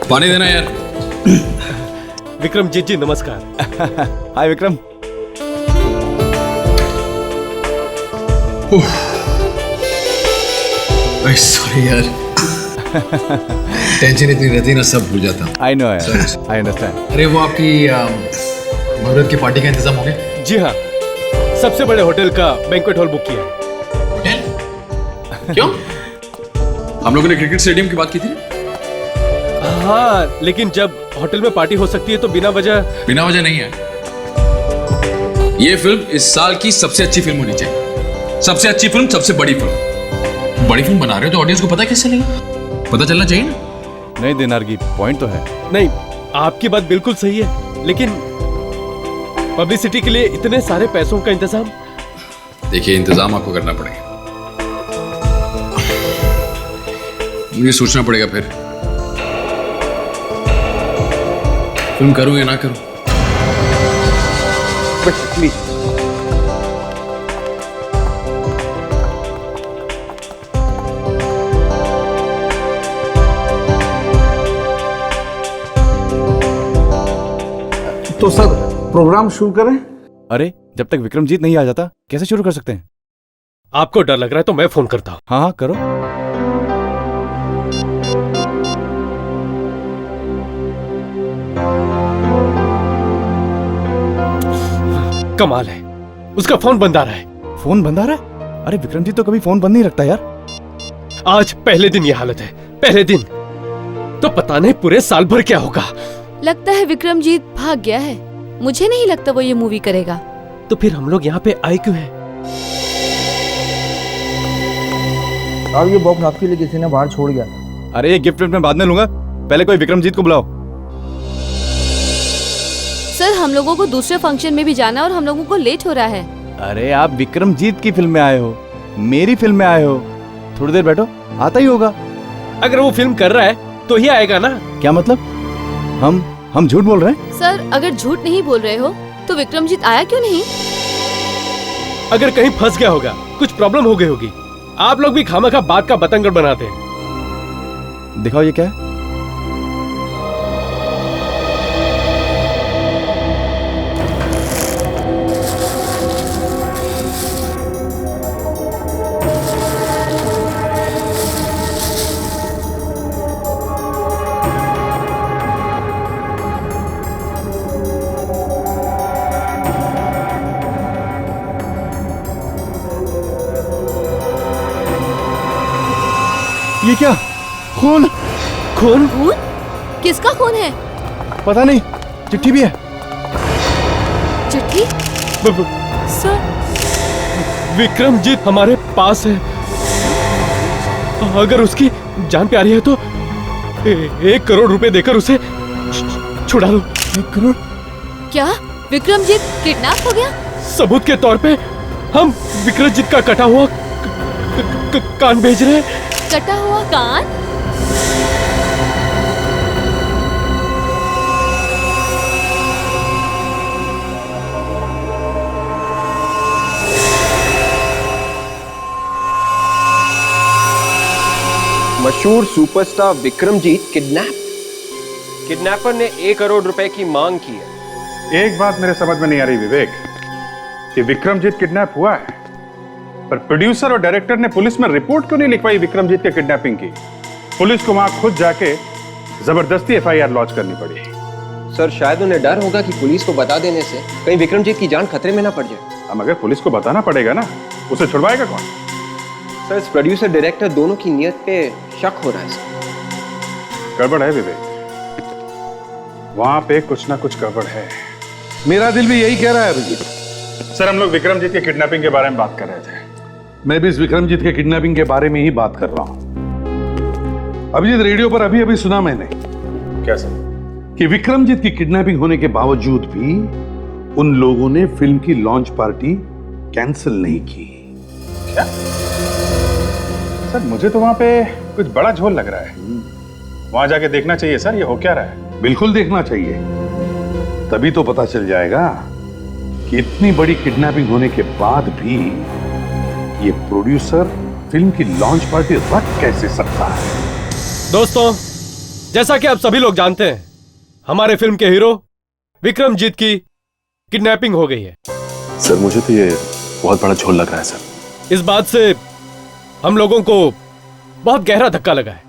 पानी देना यार। विक्रमजीत जी नमस्कार। हाय विक्रम। सॉरी यार, टेंशन इतनी रहती है ना, सब भूल जाता हूँ। आई नो यार, आई अंडरस्टैंड। अरे वो आपकी मुहूर्त की पार्टी का इंतजाम हो गया? जी हाँ, सबसे बड़े होटल का बैंक्वेट हॉल बुक किया है। होटल? क्यों? हम लोगों ने क्रिकेट स्टेडियम की बात की थी। हाँ, लेकिन जब होटल में पार्टी हो सकती है तो बिना वजह नहीं है। ये फिल्म इस साल की सबसे अच्छी फिल्म होनी चाहिए। सबसे अच्छी फिल्म, सबसे बड़ी फिल्म। बड़ी फिल्म बना रहे हो तो ऑडियंस को पता कैसे चलेगा? पता चलना चाहिए ना। नहीं दिनार की पॉइंट तो है। नहीं, आपकी बात बिल्कुल सही है, लेकिन पब्लिसिटी के लिए इतने सारे पैसों का इंतजाम। देखिए, इंतजाम आपको करना पड़ेगा, मुझे सोचना पड़ेगा फिर फिल्म करूं या ना करूं। प्लीज तो सर प्रोग्राम शुरू करें? अरे जब तक विक्रमजीत नहीं आ जाता कैसे शुरू कर सकते हैं? आपको डर लग रहा है तो मैं फोन करता हूं। हाँ हाँ करो। कमाल है, उसका फोन बंद आ रहा है। फोन बंद आ रहा है? अरे विक्रमजीत तो कभी फोन बंद नहीं रखता यार। आज पहले दिन ये हालत है, पहले दिन तो पता नहीं पूरे साल भर क्या होगा। लगता है विक्रमजीत भाग गया है। मुझे नहीं लगता वो ये मूवी करेगा। तो फिर हम लोग यहाँ पे आए क्यों हैं? अब ये बॉक्स आपके लिए किसी ने बाहर छोड़ गया। अरे ये गिफ्ट मैं बाद में लूंगा, पहले कोई विक्रमजीत को बुलाओ। सर हम लोगों को दूसरे फंक्शन में भी जाना और हम लोगों को लेट हो रहा है। अरे आप विक्रमजीत की फिल्म में आए हो, मेरी फिल्म में आए हो, थोड़ी देर बैठो, आता ही होगा। अगर वो फिल्म कर रहा है तो ही आएगा ना। क्या मतलब? हम झूठ बोल रहे हैं? सर अगर झूठ नहीं बोल रहे हो तो विक्रमजीत आया क्यों नहीं? अगर कहीं फंस गया होगा, कुछ प्रॉब्लम हो गई होगी। आप लोग भी खामखा बात का बतंगड़ बनाते हैं। दिखाओ ये क्या है। ये क्या? खून? खून? खून? किसका खून है? पता नहीं, चिट्ठी भी है। चिट्ठी? सर विक्रमजीत हमारे पास है। अगर उसकी जान प्यारी है तो 1 करोड़ रुपए देकर उसे छुड़ा लो। 1 करोड़? क्या विक्रमजीत किडनैप हो गया? सबूत के तौर पे हम विक्रमजीत का कटा हुआ कान भेज रहे हैं। कटा हुआ कान? मशहूर सुपरस्टार विक्रमजीत किडनैपर ने 1 करोड़ रुपए की मांग की है। एक बात मेरे समझ में नहीं आ रही विवेक, कि विक्रमजीत किडनैप हुआ है, पर प्रोड्यूसर और डायरेक्टर ने पुलिस में रिपोर्ट क्यों नहीं लिखवाई विक्रमजीत के किडनैपिंग की? पुलिस को वहां खुद जाके जबरदस्ती एफआईआर लॉन्च करनी पड़ी। सर शायद उन्हें डर होगा कि पुलिस को बता देने से कहीं विक्रमजीत की जान खतरे में ना पड़ जाए। अब अगर पुलिस को बताना पड़ेगा ना, उसे छुड़वाएगा कौन? सर इस प्रोड्यूसर डायरेक्टर दोनों की नियत पे शक हो रहा है सर। गड़बड़ है विवेक, वहां पे कुछ ना कुछ गड़बड़ है। मेरा दिल भी यही कह रहा है अभिजीत। सर हम लोग विक्रमजीत के किडनैपिंग के बारे में बात कर रहे थे। मैं भी इस विक्रमजीत के किडनैपिंग के बारे में ही बात कर रहा हूं। अभिजीत, रेडियो पर अभी सुना मैंने। क्या सर? कि विक्रमजीत की किडनैपिंग होने के बावजूद भी उन लोगों ने फिल्म की लॉन्च पार्टी कैंसिल नहीं की। क्या? सर मुझे तो वहां पे कुछ बड़ा झोल लग रहा है। वहां जाके देखना चाहिए सर, ये हो क्या रहा है। बिल्कुल देखना चाहिए, तभी तो पता चल जाएगा कि इतनी बड़ी किडनैपिंग होने के बाद भी ये प्रोड्यूसर फिल्म की लॉन्च पार्टी रख कैसे सकता है। दोस्तों, जैसा कि आप सभी लोग जानते हैं, हमारे फिल्म के हीरो विक्रमजीत की किडनैपिंग हो गई है। सर मुझे तो ये बहुत बड़ा झोल लग रहा है सर। इस बात से हम लोगों को बहुत गहरा धक्का लगा है।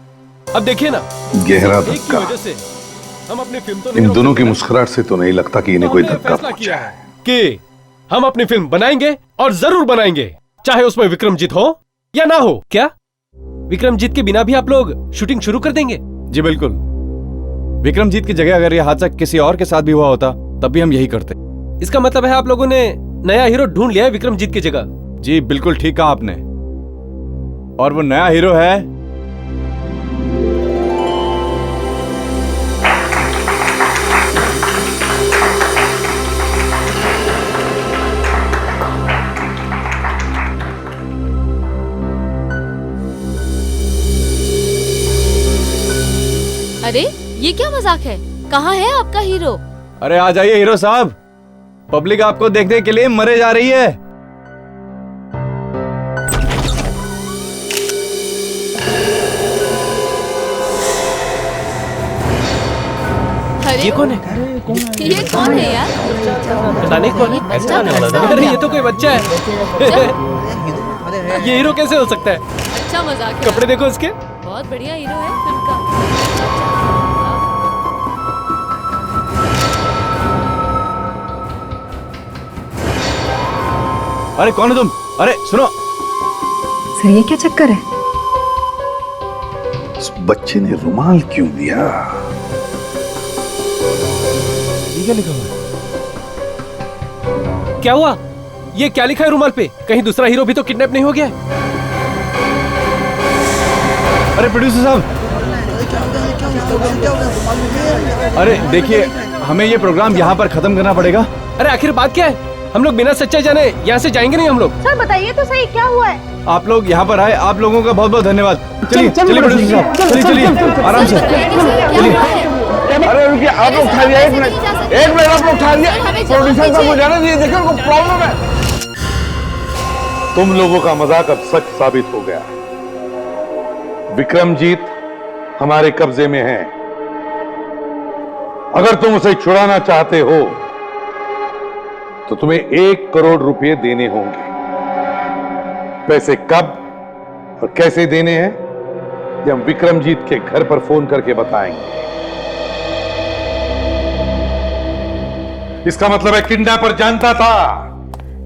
अब देखिए ना, गहरा एक की धक्का। वजह से हम अपनी फिल्म तो इन नहीं दोनों की रोक मुस्कुराहट से तो नहीं लगता कि इन्हें सकते। कोई हमने धक्का फैसला पहुंचा किया है। है कि हम अपनी फिल्म बनाएंगे और जरूर बनाएंगे, चाहे उसमें विक्रमजीत हो या ना हो। क्या विक्रमजीत के बिना भी आप लोग शूटिंग शुरू कर देंगे? जी बिल्कुल। विक्रमजीत की जगह अगर यह हादसा किसी और के साथ भी हुआ होता तब भी हम यही करते। इसका मतलब है आप लोगों ने नया हीरो ढूंढ लिया है विक्रमजीत की जगह। जी बिल्कुल ठीक कहा आपने। और वो नया हीरो है अरे ये क्या मजाक है? कहाँ है आपका हीरो? अरे आ जाइए हीरो साहब, पब्लिक आपको देखने के लिए मरे जा रही है। अरे ये कौन है? ये कौन है यार? पता नहीं कौन है। ऐसा आने वाला था। अरे ये तो कोई बच्चा है। ये हीरो कैसे हो सकता है? अच्छा मजाक है। कपड़े देखो इसके। बहुत बढ़िया हीरो है फिल्म का। अरे कौन है तुम? अरे सुनो। सर ये क्या चक्कर है? इस बच्चे ने रुमाल क्यों दिया? ये क्या लिखा हुआ है? क्या हुआ? ये क्या लिखा है रुमाल पे? कहीं दूसरा हीरो भी तो किडनैप नहीं हो गया है? अरे प्रोड्यूसर साहब, अरे देखिए हमें ये प्रोग्राम यहाँ पर खत्म करना पड़ेगा। अरे आखिर बात क्या है? हम लोग बिना सच्चाई जाने यहाँ से जाएंगे नहीं हम लोग। सर बताइए तो सही क्या हुआ है? आप लोग यहाँ पर आए, आप लोगों का बहुत बहुत धन्यवाद। चलिए चलिए प्रोड्यूसर साहब, चलिए चलिए आराम से। अरे रुकिए, आप लोग ठहरिए एक मिनट, आप लोग ठहरिए। प्रोड्यूसर साहब को जाने दीजिए, देखिए उनको प्रॉब्लम है। तुम लोगों का मजाक अब सच साबित हो गया। विक्रमजीत हमारे कब्जे में है। अगर तुम उसे छुड़ाना चाहते हो तो तुम्हें 1 करोड़ रुपए देने होंगे। पैसे कब और कैसे देने हैं ये हम विक्रमजीत के घर पर फोन करके बताएंगे। इसका मतलब है किडनैपर जानता था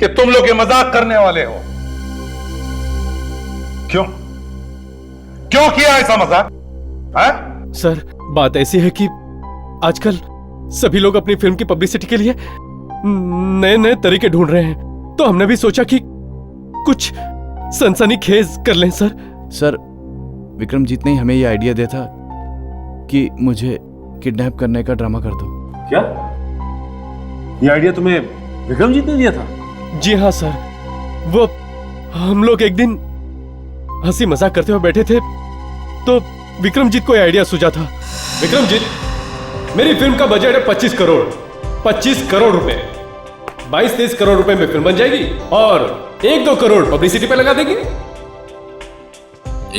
कि तुम लोग ये मजाक करने वाले हो। क्यों क्यों किया ऐसा मजाक? सर बात ऐसी है कि आजकल सभी लोग अपनी फिल्म की पब्लिसिटी के लिए नए नए तरीके ढूंढ रहे हैं, तो हमने भी सोचा कि कुछ सनसनीखेज कर लें। सर विक्रमजीत ने ही हमें ये आइडिया दिया था कि मुझे किडनैप करने का ड्रामा कर दो। क्या ये आइडिया तुम्हें विक्रमजीत ने दिया था? जी हाँ सर, वो हम लोग एक दिन हंसी मजाक करते हुए बैठे थे तो विक्रमजीत को यह आइडिया सूझा था। विक्रमजीत, मेरी फिल्म का बजट है 25 करोड़। 25 करोड़ रुपए, 22-23 करोड़ रुपए में फिल्म बन जाएगी और 1-2 करोड़ पब्लिसिटी पे लगा देंगे।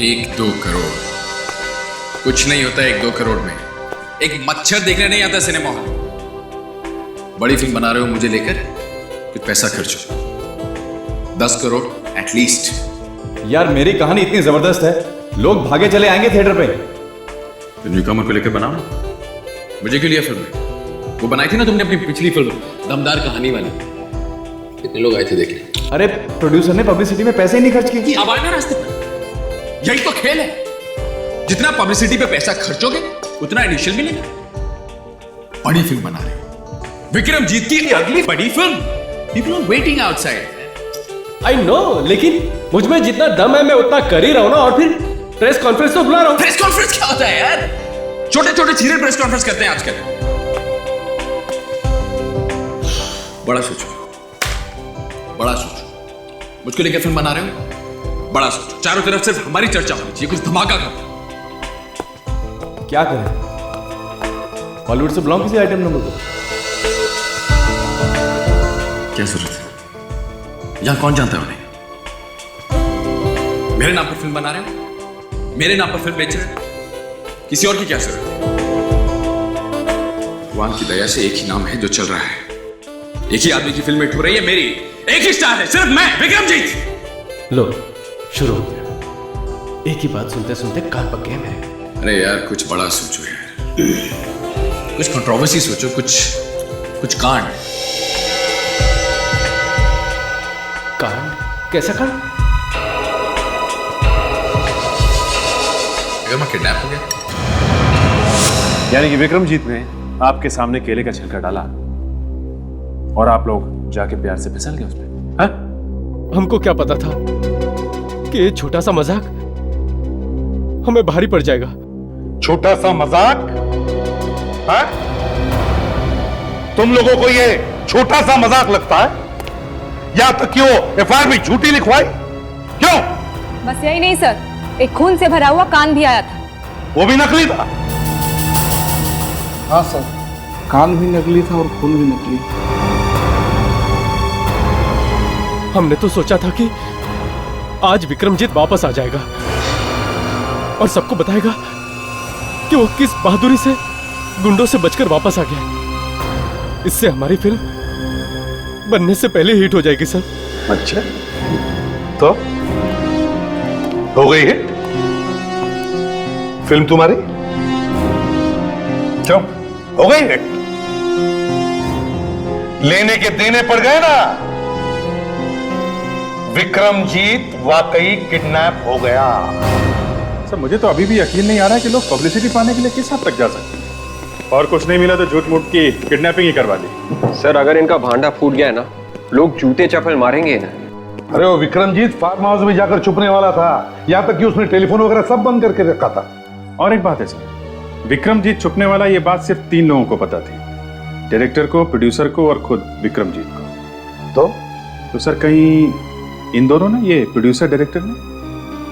1-2 करोड़ कुछ नहीं होता 1-2 करोड़ में। एक मच्छर देखने नहीं आता सिनेमा हॉल। बड़ी फिल्म बना रहे हो मुझे लेकर, कुछ पैसा खर्चो। 10 करोड़ एटलीस्ट। यार मेरी कहानी इतनी जबरदस्त है, लोग भागे चले आएंगे थिएटर पे। तो न्यूकमर को लेकर बनाओ ना। मुझे क्यों लिया फिल्म में? वो बनाई थी ना तुमने अपनी पिछली फिल्म दमदार कहानी वाली। कितने लोग आए थे देखने? अरे प्रोड्यूसर ने पब्लिसिटी में पैसे ही नहीं खर्च किए। अब आए ना रास्ते पर। यही तो खेल है, जितना पब्लिसिटी पे पैसा खर्चोगे उतना इनिशियल मिलेगा। बड़ी फिल्म बना रहे हो, विक्रमजीत की अगली बड़ी फिल्म। People are waiting outside. I know, लेकिन मुझ में जितना दम है मैं उतना कर ही रहा हूं ना। और फिर प्रेस कॉन्फ्रेंस तो बुला रहा हूं। प्रेस कॉन्फ्रेंस क्या होता है यार? छोटे छोटे सीरियल प्रेस कॉन्फ्रेंस करते हैं आजकल। बड़ा सोचो, बड़ा सोचो। मुझको लेकर फिल्म बना रहे हो, बड़ा सोचो। चारों तरफ सिर्फ हमारी चर्चा होनी चाहिए, कुछ धमाका करो। क्या करें, बॉलीवुड से बुलाऊं किसी आइटम नंबर को? क्या जरूरत है? यहां कौन जानता है उन्हें? मेरे नाम पर फिल्म बना रहे हो, मेरे नाम पर फिल्म बेच रहे हो। किसी और की क्या जरूरत है? भगवान की दया से एक ही नाम है जो चल रहा है। एक ही आदमी की फिल्म हिट हो रही है, मेरी। एक ही स्टार है, सिर्फ मैं, विक्रमजीत। लो, शुरू हो गया। एक ही बात सुनते सुनते कान पक गए मेरे। अरे यार, कुछ बड़ा सोचो यार, कुछ कंट्रोवर्सी सोचो, कुछ कांड। कांड? कैसा कांड? अगर मैं किडनैप हो गया, यानी कि विक्रमजीत ने आपके सामने केले का छिलका डाला और आप लोग जाके प्यार से फिसल गए उसमें, हाँ? हमको क्या पता था कि ये छोटा सा मजाक हमें भारी पड़ जाएगा। छोटा सा मजाक? हाँ? तुम लोगों को ये छोटा सा मजाक लगता है? या तक क्यों एफआईआर भी झूठी लिखवाई? क्यों? बस यही नहीं सर, एक खून से भरा हुआ कान भी आया था। वो भी नकली था? हाँ सर, कान भी नकली था और खून भी नकली। हमने तो सोचा था कि आज विक्रमजीत वापस आ जाएगा और सबको बताएगा कि वो किस बहादुरी से गुंडों से बचकर वापस आ गया। इससे हमारी फिल्म बनने से पहले हिट हो जाएगी सर। अच्छा, तो हो गई है फिल्म तुम्हारी? क्यों हो गई है? लेने के देने पड़ गए ना। विक्रमजीत वाकई किडनैप हो गया। सर, मुझे तो अभी भी यकीन नहीं आ रहा है कि लोग पब्लिसिटी पाने के लिए किस हद तक जा सकते हैं। और कुछ नहीं मिला तो झूठ मूठ की किडनैपिंग ही करवा दी। सर, अगर इनका भांडा फूट गया ना, लोग जूते चप्पल मारेंगे ना। अरे वो विक्रमजीत फार्म हाउस में जाकर छुपने वाला था, यहां तक कि उसने टेलीफोन वगैरह सब बंद करके रखा था। और एक बात है सर, विक्रमजीत छुपने वाला, ये बात सिर्फ 3 लोगों को पता थी, डायरेक्टर को, प्रोड्यूसर को और खुद विक्रमजीत को। तो सर, कहीं इन दोनों ने, ये प्रोड्यूसर डायरेक्टर ने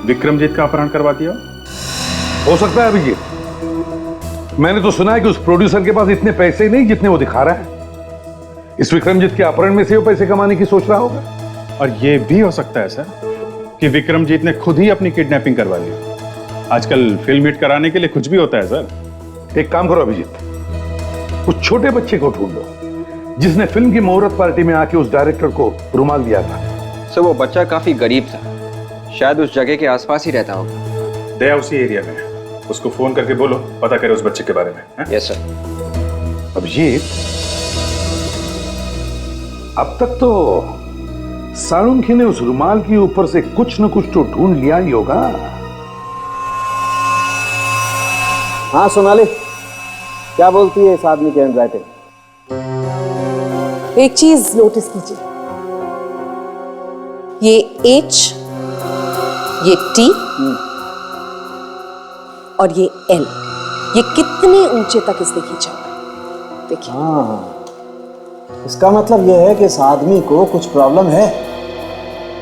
विक्रमजीत का अपहरण करवा दिया हो सकता है अभिजीत। मैंने तो सुना है कि उस प्रोड्यूसर के पास इतने पैसे नहीं जितने वो दिखा रहा है। इस विक्रमजीत के अपहरण में से वो पैसे कमाने की सोच रहा होगा। और ये भी हो सकता है सर कि विक्रमजीत ने खुद ही अपनी किडनैपिंग करवा ली। आजकल फिल्म हिट कराने के लिए कुछ भी होता है सर। एक काम करो अभिजीत, उस छोटे बच्चे को ढूंढो जिसने फिल्म की मुहूर्त पार्टी में आके उस डायरेक्टर को रुमाल दिया था। सर, वो बच्चा काफी गरीब था, शायद उस जगह के आसपास ही रहता होगा। दया उसी एरिया में है, उसको फोन करके बोलो पता करे उस बच्चे के बारे में। Yes sir. अभिजीत, अब तक तो साळुंखी ने उस रुमाल के ऊपर से कुछ न कुछ तो ढूंढ लिया ही होगा। हाँ सोनाली, क्या बोलती है इस आदमी की हैंडराइटिंग? एक चीज नोटिस कीजिए, ये H, ये T और ये L, ये कितने ऊंचे तक इसने खींचा हुआ है, देखिए। हाँ, इसका मतलब यह है कि इस आदमी को कुछ प्रॉब्लम है।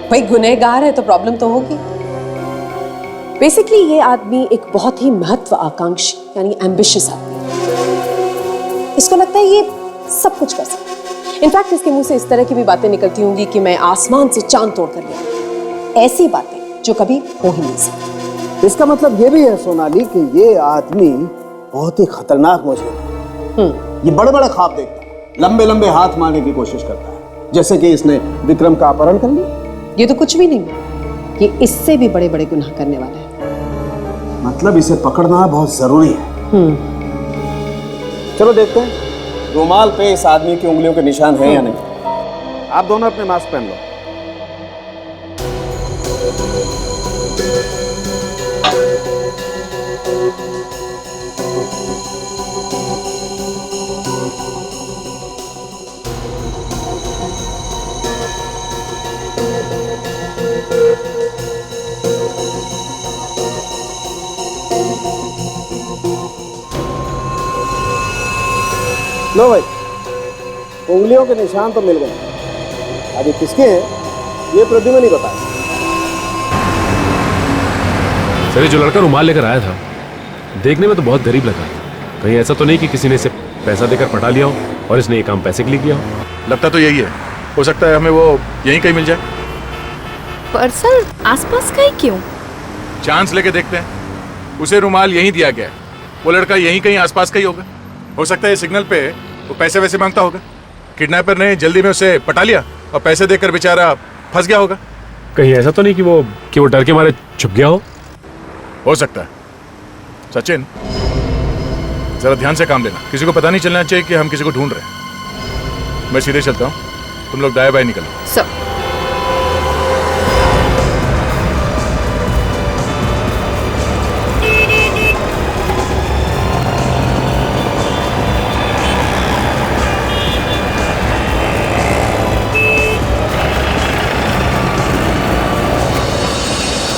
भाई, गुनहगार है तो प्रॉब्लम तो होगी। बेसिकली ये आदमी एक बहुत ही महत्वाकांक्षी यानी एम्बिशियस आदमी है। इसको लगता है ये सब कुछ कर सकता है। इनफैक्ट इसके मुंह से इस तरह की भी बातें निकलती होंगी कि मैं आसमान से चांद तोड़ कर लिया, ऐसी बातें जो कभी हो ही नहीं सकती। इसका मतलब यह भी है सोनाली कि ये आदमी बहुत ही खतरनाक मुजरिम है। ये बड़े बड़े ख्वाब देखता है, लंबे लंबे हाथ मारने की कोशिश करता है, जैसे कि इसने विक्रम का अपहरण कर लिया। ये तो कुछ भी नहीं, ये इससे भी बड़े बड़े गुनाह करने वाला है। मतलब इसे पकड़ना बहुत जरूरी है। चलो देखते हैं रुमाल पे इस आदमी की उंगलियों के निशान हैं या नहीं। आप दोनों अपने मास्क पहन लो। लो भाई, उंगलियों के निशान तो मिल गए। अभी किसके हैं ये प्रद्युम्न नहीं बताया। सर, जो लड़का रुमाल लेकर आया था देखने में तो बहुत गरीब लगा। कहीं ऐसा तो नहीं कि किसी ने इसे पैसा देकर पटा लिया हो और इसने ये काम पैसे के लिए किया हो? लगता तो यही है। हो सकता है हमें वो यहीं कहीं मिल जाए। पर सर, आसपास कहीं क्यों? चांस लेके देखते हैं। उसे रुमाल यहीं दिया गया है वो लड़का यहीं कहीं आसपास का ही होगा। हो सकता है सिग्नल पे वो पैसे वैसे मांगता होगा। किडनैपर ने जल्दी में उसे पटा लिया और पैसे देकर बेचारा फंस गया होगा। कहीं ऐसा तो नहीं कि वो डर के मारे छुप गया हो सकता है। सचिन, जरा ध्यान से काम लेना, किसी को पता नहीं चलना चाहिए कि हम किसी को ढूंढ रहे हैं। मैं सीधे चलता हूँ, तुम लोग दाएं बाएं निकलो। सर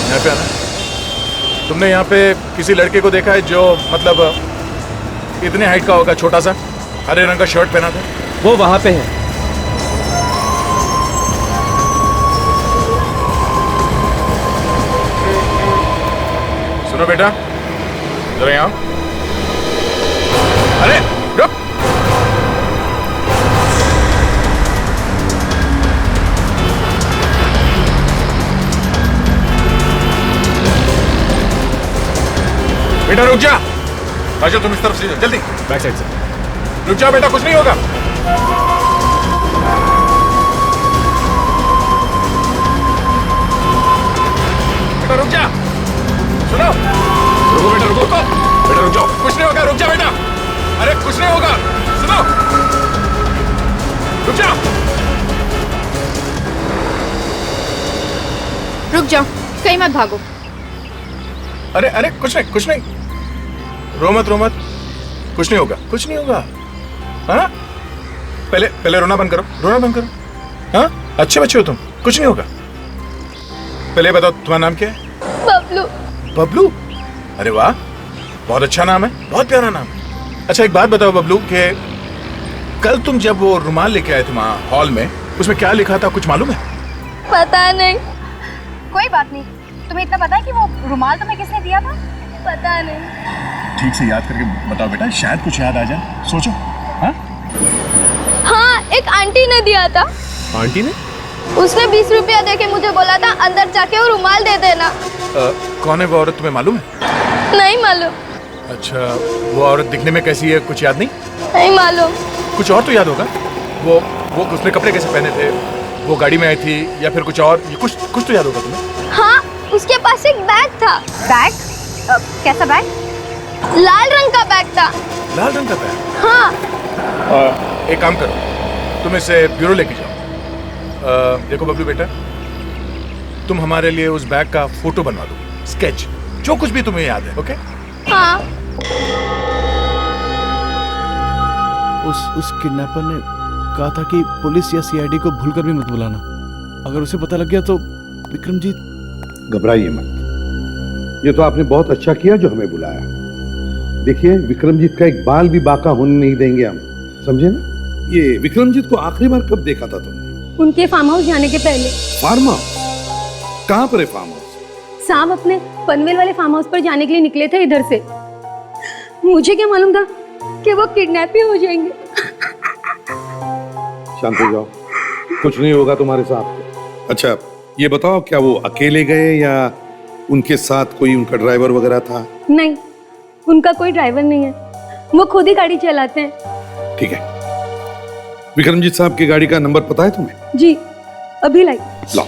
यहाँ पे आना। तुमने यहाँ पे किसी लड़के को देखा है जो मतलब इतने हाइट का होगा, छोटा सा, हरे रंग का शर्ट पहना था? वो वहां पे है। सुनो बेटा, जरा यहाँ। अरे रुक। बेटा रुक जा। राजू तुम इस तरफ से जल्दी। बैक साइड से। रुक जा बेटा, कुछ नहीं होगा। बेटा रुक जा। सुनो, रुको बेटा, रुको बेटा, रुक जाओ, कुछ नहीं होगा, रुक जा बेटा। अरे कुछ नहीं होगा, सुनो, रुक जा। रुक जाओ, कहीं मत भागो। अरे अरे कुछ नहीं, कुछ नहीं, रो मत, रो मत, कुछ नहीं होगा, कुछ नहीं होगा। हाँ, पहले रोना बंद करो, रोना बंद करो। हाँ, अच्छे बच्चे हो तुम, कुछ नहीं होगा। पहले बताओ तुम्हारा नाम क्या है? बबलू। बबलू? अरे वाह, बहुत अच्छा नाम है, बहुत प्यारा नाम। अच्छा एक बात बताओ बबलू, कि कल तुम जब वो रुमाल लेके आए थे वहाँ हॉल में, उसमें क्या लिखा था, कुछ मालूम है? पता नहीं। कोई बात नहीं, तुम्हें इतना पता है कि वो रुमाल तुम्हें किसने दिया था? पता नहीं। ठीक से याद करके बताओ बेटा, शायद कुछ याद आ जाए। सोचो। हाँ, हाँ, एक आंटी ने दिया था। आंटी ने? उसने 20 रुपया देके मुझे बोला था अंदर जाके वो रुमाल दे देना। कौन है वो औरत, तुम्हें मालूम है? नहीं मालूम। अच्छा, वो औरत दिखने में कैसी है, कुछ याद नहीं? नहीं मालूम। कुछ और तो याद होगा। वो उसने कपड़े कैसे पहने थे, वो गाड़ी में आई थी या फिर कुछ और, ये कुछ तो याद होगा तुम्हें? हाँ, उसके पास एक बैग था। बैग? कैसा बैग? लाल रंग का बैग था। लाल रंग का बैग? हाँ। एक काम करो, तुम इसे ब्यूरो लेके जाओ। देखो बबलू बेटा, तुम हमारे लिए उस बैग का फोटो बनवा दो, स्केच, जो कुछ भी तुम्हें याद है। ओके? हाँ। उस किडनैपर ने कहा था कि पुलिस या सीआईडी को भूलकर भी मत बुलाना। अगर उसे पता लग गया तो विक्रमजीत। घबराइए मत, ये तो आपने बहुत अच्छा किया जो हमें बुलाया। देखिए, विक्रमजीत का एक बाल भी बाका होने नहीं देंगे हम, समझे ना? ये विक्रमजीत को आखिरी बार कब देखा था तुमने? उनके फार्म हाउस जाने के पहले। Farm house? कहाँ पर है फार्म हाउस? शाम अपने पनवेल वाले फार्म हाउस पर जाने के लिए निकले थे इधर से। मुझे क्या मालूम था कि वो किडनैप ही हो जाएंगे। शांत हो जाओ, कुछ नहीं होगा तुम्हारे साथ। अच्छा ये बताओ, क्या वो अकेले गए या उनके साथ कोई उनका ड्राइवर वगैरह था? नहीं, उनका कोई ड्राइवर नहीं है, वो खुद ही गाड़ी चलाते हैं। ठीक है, विक्रमजीत साहब की गाड़ी का नंबर पता है तुम्हें? जी, अभी लाई। लाओ।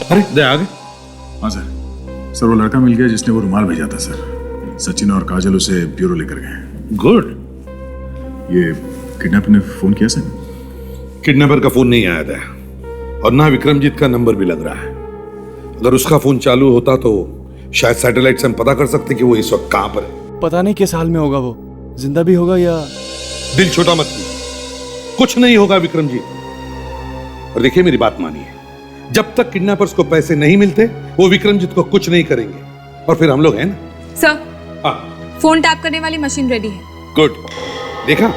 अरे दे आ गए। हाँ सर, वो लड़का मिल गया जिसने वो रुमाल भेजा था सर। सचिन और काजल उसे ब्यूरो लेकर गए। गुड। ये किडनैपर ने फोन किया सर? किडनैपर का फोन नहीं आया था और ना विक्रमजीत का नंबर भी लग रहा है। अगर उसका फोन चालू होता तो शायद सैटेलाइट से हम पता कर सकते कि वो इस वक्त कहां पर है। पता नहीं किस हाल में होगा, वो जिंदा भी होगा या। दिल छोटा मत कीजिए, कुछ नहीं होगा विक्रमजीत। और देखिए मेरी बात मानिए, जब तक किडनैपर्स को पैसे नहीं मिलते वो विक्रमजीत को कुछ नहीं करेंगे। और फिर हम लोग हैं ना। सर, हाँ, फोन टैप करने वाली मशीन रेडी है। गुड। देखा,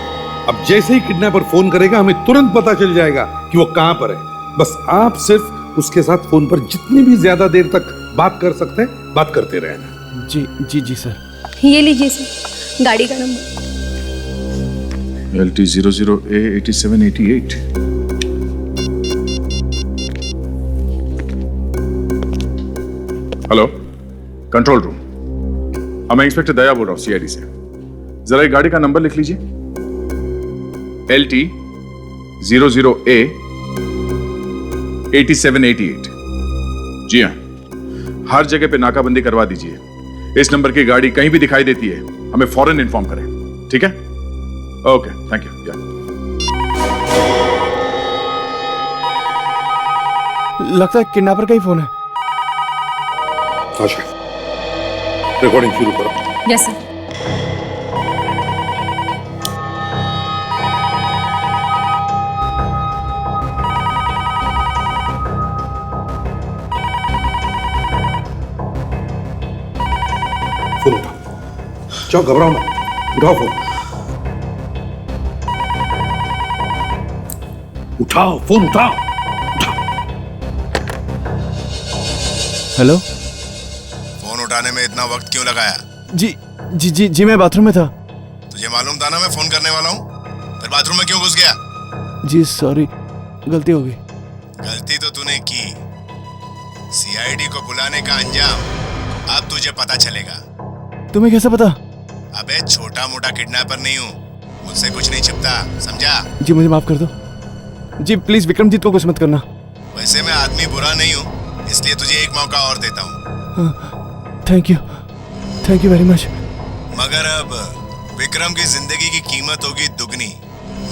अब जैसे ही किडनैपर फोन करेगा हमें तुरंत पता चल जाएगा कि वो कहां पर है। बस आप सिर्फ उसके साथ फोन पर जितनी भी ज्यादा देर तक बात कर सकते हैं बात करते रहना। जी जी जी सर। ये लीजिए सर, गाड़ी का number. LT 00A8788। Hello, control room. मैं इंस्पेक्टर दया बोल रहा हूँ सीआईडी से। जरा ये गाड़ी का नंबर लिख लीजिए, LT 00A 8788। जी हाँ, हर जगह पे नाकाबंदी करवा दीजिए। इस नंबर की गाड़ी कहीं भी दिखाई देती है हमें फौरन इन्फॉर्म करें, ठीक है? Okay, thank you. लगता है किडनैपर का ही फोन है। अच्छा, रिकॉर्डिंग शुरू करो। Yes sir. फोन उठाओ, जाओ, घबराओ मत, उठाओ फोन, उठाओ फोन, उठाओ। हेलो। फोन उठाने में इतना वक्त क्यों लगाया? जी जी जी जी मैं बाथरूम में था। तुझे मालूम था ना मैं फोन करने वाला हूँ, फिर बाथरूम में क्यों घुस गया? जी सॉरी, गलती हो गई। गलती तो तूने की, सीआईडी को बुलाने का अंजाम अब तुझे पता चलेगा। तुम्हें कैसे पता? अबे छोटा मोटा किडनैपर नहीं हूँ, मुझसे कुछ नहीं छिपता, समझा? जी मुझे माफ कर दो। जी प्लीज विक्रमजीत को कुछ मत करना। वैसे मैं आदमी बुरा नहीं हूँ, इसलिए तुझे एक मौका और देता हूँ। Thank you very much. मगर अब विक्रम की जिंदगी की कीमत होगी दुगनी,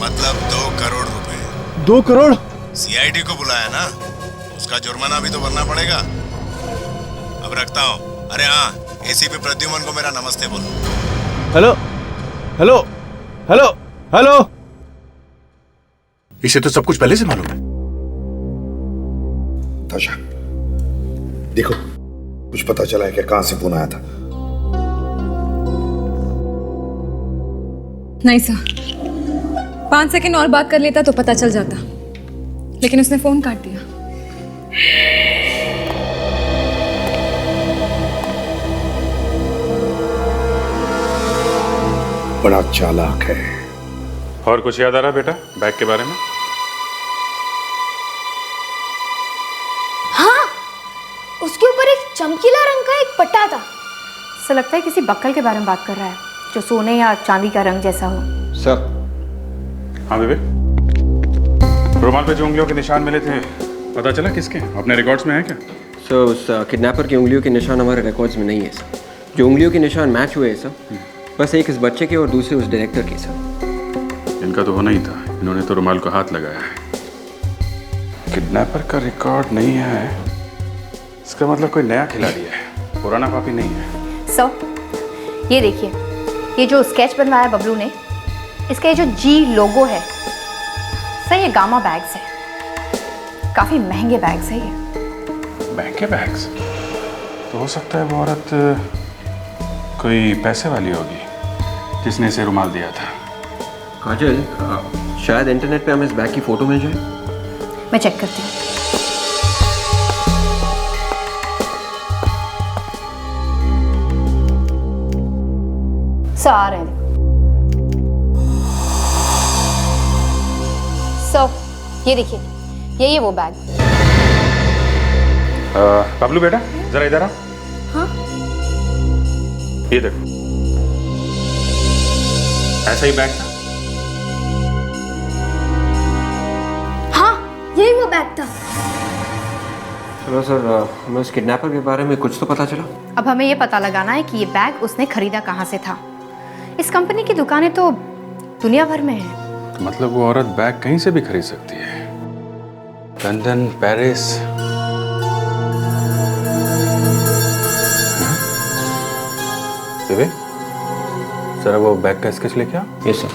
मतलब 2 करोड़ रुपए। 2 करोड़? सीआईडी को बुलाया ना, उसका जुर्माना भी तो भरना पड़ेगा। अब रखता हूँ। अरे हाँ, एसीपी प्रद्युमन को मेरा नमस्ते बोल। Hello hello hello hello. इसे तो सब कुछ पहले से मालूम है। ताशा, देखो कुछ पता चला है क्या? कहां से फोन आया था? नहीं सर, 5 सेकंड और बात कर लेता तो पता चल जाता, लेकिन उसने फोन काट दिया। बड़ा चालाक है। और कुछ याद आ रहा बेटा बैग के बारे में? हाँ, उसके ऊपर एक चमकीला रंग का एक पट्टा था। ऐसा लगता है किसी बक्कल के बारे में बात कर रहा है, जो सोने या चांदी का रंग जैसा हो। सर। हाँ विवेक, रुमाल पे जो उंगलियों के निशान मिले थे पता चला किसके? अपने रिकॉर्ड्स में है क्या? सर उस किडनैपर की उंगलियों के निशान हमारे रिकॉर्ड्स में नहीं है सर। जो उंगलियों के निशान मैच हुए हैं सर, बस एक इस बच्चे के और दूसरे उस डायरेक्टर के सर। इनका तो होना ही था, इन्होंने तो रुमाल को हाथ लगाया है। किडनैपर का रिकॉर्ड नहीं है, इसका मतलब कोई नया खिलाड़ी है, पुराना पापी नहीं है। सर ये देखिए, ये जो स्केच बनवाया बबलू ने, इसका ये जो जी लोगो है सर, ये गामा बैग्स है। काफी महंगे बैग्स है ये। महंगे बैग्स? तो हो सकता है वो औरत कोई पैसे वाली होगी जिसने इसे रुमाल दिया था। काजल, शायद इंटरनेट पे हमें इस बैग की फोटो मिल जाए। मैं चेक करती हूँ। सर आ रहे हैं। सर ये देखिए, यही है वो बैग। बबलू बेटा जरा इधर आ। हाँ? ये देखो, ऐसा ही बैग था। हाँ, यही वो बैग था। चलो सर, हमें उस किडनैपर के बारे में कुछ तो पता चला। अब हमें ये पता लगाना है कि ये बैग उसने खरीदा कहाँ से था। इस कंपनी की दुकानें तो दुनिया भर में है। तो मतलब वो औरत बैग कहीं से भी खरीद सकती है? London, Paris. विवेक, जरा वो बैग का स्केच लेके आ। Yes sir.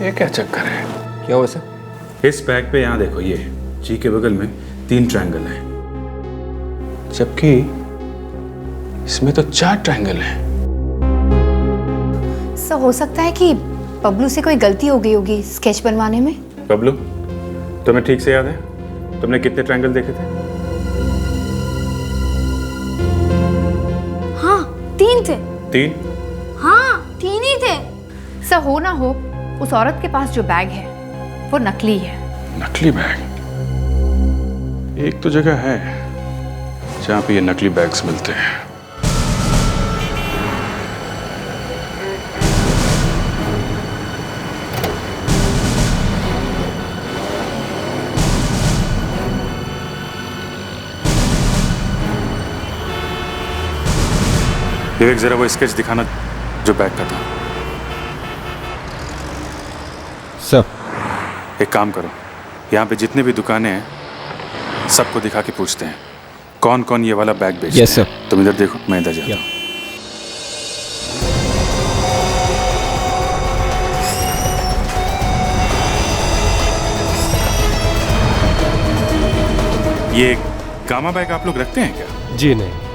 ये क्या चक्कर है? क्या हुआ सर? इस बैग पे यहाँ देखो, ये जी के बगल में 3 ट्रायंगल हैं, जबकि इसमें तो 4 ट्रायंगल हैं। सर हो सकता है कि बबलू से कोई गलती हो गई होगी स्केच बनवाने में। बबलू, तुम्हें ठीक से याद है तुमने कितने ट्रायंगल देखे थे? हाँ 3 थे। 3? हाँ 3 ही थे। सर हो ना हो, उस औरत के पास जो बैग है वो नकली है। नकली बैग? एक तो जगह है जहां पे ये नकली बैग्स मिलते हैं। विवेक, जरा वो स्केच दिखाना जो बैग का था। सर, एक काम करो, यहाँ पे जितने भी दुकानें हैं सबको दिखा के पूछते हैं कौन कौन ये वाला बैग बेचता है। Yes sir. तुम इधर देखो, मैं इधर जाता हूँ। ये गामा बैग आप लोग रखते हैं क्या? जी नहीं।